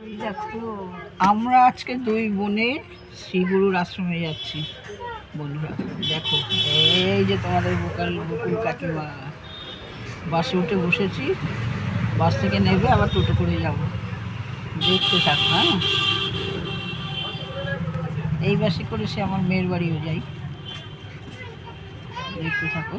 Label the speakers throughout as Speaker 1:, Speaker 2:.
Speaker 1: এই দেখো, আমরা আজকে দুই বোনে শ্রীগুরুর আশ্রমে যাচ্ছি। বন্ধুরা দেখো, এই যে তোমাদের বকুল কাকিমা বাসে উঠে বসেছি। বাস থেকে নেবে, আবার টোটো করে যাব। দেখতে থাকো। হ্যাঁ, এই বাসে করে সে আমার মেয়ের বাড়িও যাই। দেখতে থাকো।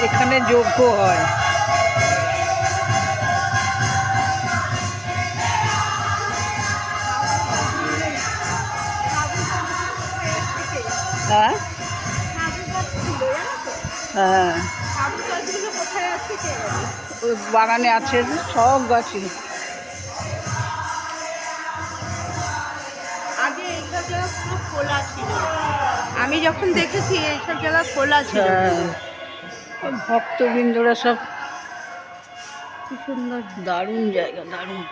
Speaker 1: এখানে যজ্ঞ হয়। হ্যাঁ হ্যাঁ, ওই বাগানে আছে সব গাছই।
Speaker 2: আগে এইসব জায়গা পুরো খোলা ছিল, আমি যখন দেখেছি এইসব জায়গা খোলা ছিল।
Speaker 1: ভক্তবৃন্দরা সব, কি সুন্দর, দারুণ জায়গা, দারুণ।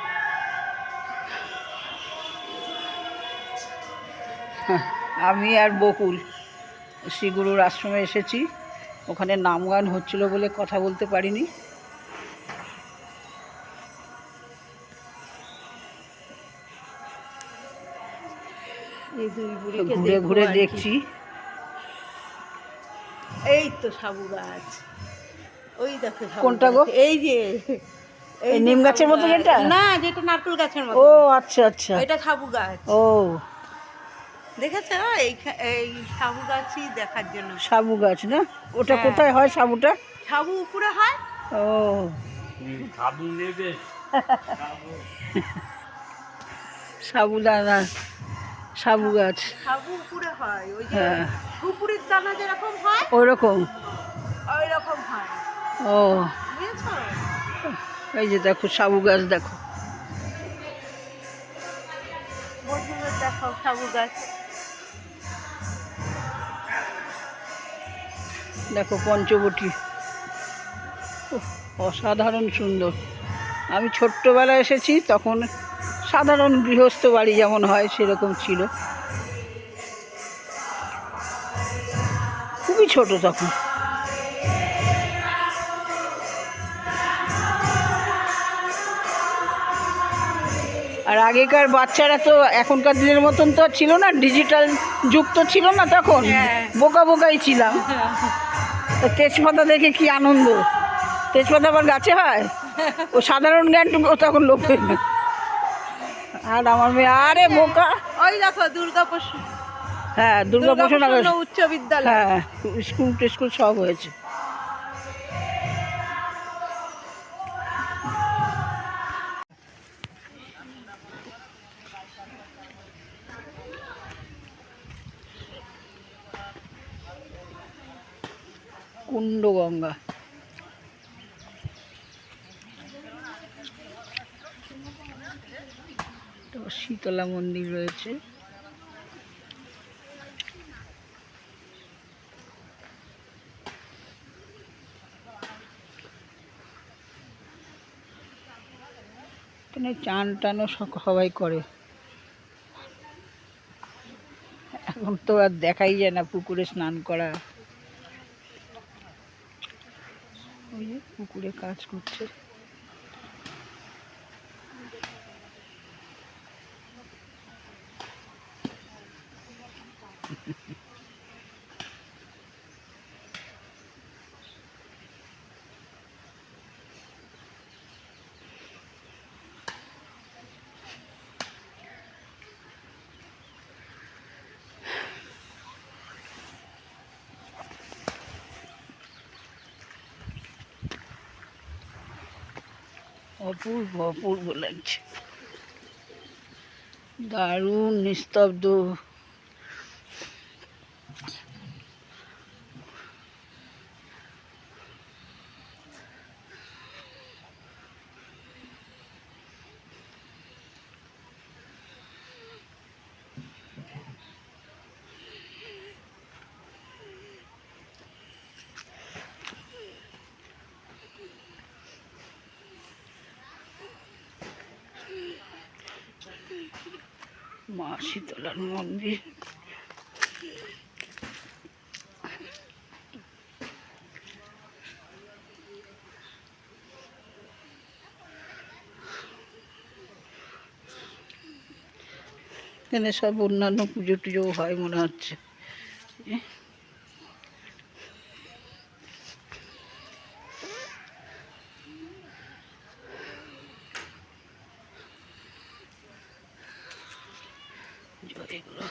Speaker 1: আমি আর বকুল শ্রীগুরুর আশ্রমে এসেছি। ওখানে নাম গান হচ্ছিল বলে কথা বলতে পারিনি। ঘুরে ঘুরে দেখছি।
Speaker 2: এই তো সাবু গাছ, ওই দেখো
Speaker 1: কোনটা গো?
Speaker 2: এই যে
Speaker 1: এই নিম গাছের মতো যেটা?
Speaker 2: না, যেটা নারকেল গাছের মতো।
Speaker 1: ও আচ্ছা আচ্ছা,
Speaker 2: এটা সাবু গাছ।
Speaker 1: ও
Speaker 2: দেখেছো? এই সাবু গাছই দেখার জন্য।
Speaker 1: সাবু গাছ না? ওটা কোথায় হয় সাবুটা?
Speaker 2: সাবু উপরে হয়।
Speaker 1: ও
Speaker 3: সাবু নেবে,
Speaker 1: সাবুদানা, সাবু গাছ।
Speaker 2: সাবু উপরে হয়, ওই যে পুকুরের দানা যেরকম হয়
Speaker 1: ওই রকম।
Speaker 2: ওই রকম হয়।
Speaker 1: ও
Speaker 2: বুঝেছো?
Speaker 1: এই যে দেখো সাবু গাছ, দেখো
Speaker 2: বন্ধুদের দেখো সাবু গাছ।
Speaker 1: দেখো পঞ্চবটী, অসাধারণ সুন্দর। আমি ছোট্টবেলায় এসেছি, তখন সাধারণ গৃহস্থ বাড়ি যেমন হয় সেরকম ছিল, খুবই ছোট তখন। আর আগেকার বাচ্চারা তো এখনকার দিনের মতন তো আর ছিল না, ডিজিটাল যুগ তো ছিল না তখন,
Speaker 2: হ্যাঁ।
Speaker 1: বোকা বোকাই ছিলাম। তো তেজপাতা দেখে কি আনন্দ, তেজপাতা আবার গাছে হয়, ও সাধারণ জ্ঞানটুকু তখন লোক হয়ে গেল। আর আমার মেয়ে আরে বোকা।
Speaker 2: ওই দেখো দুর্গাপ্রসন্ন
Speaker 1: হ্যাঁ দুর্গাপ্রসন্ন,
Speaker 2: উচ্চ বিদ্যালয়।
Speaker 1: হ্যাঁ স্কুল টিস্কুল সব হয়েছে। কুণ্ড গঙ্গা, শীতলা মন্দির রয়েছে। এখানে চান টানও সবাই করে, এখন তো আর দেখাই যায় না পুকুরে স্নান করা। ওই যে পুকুরে কাজ করছে। অপূর্ব অপূর্ব লাগছে, দারুণ নিস্তব্ধ। মা শীতলার মন্দির। এখানে সব অন্যান্য পুজো টুজো হয় মনে হচ্ছে। জয়গুরু।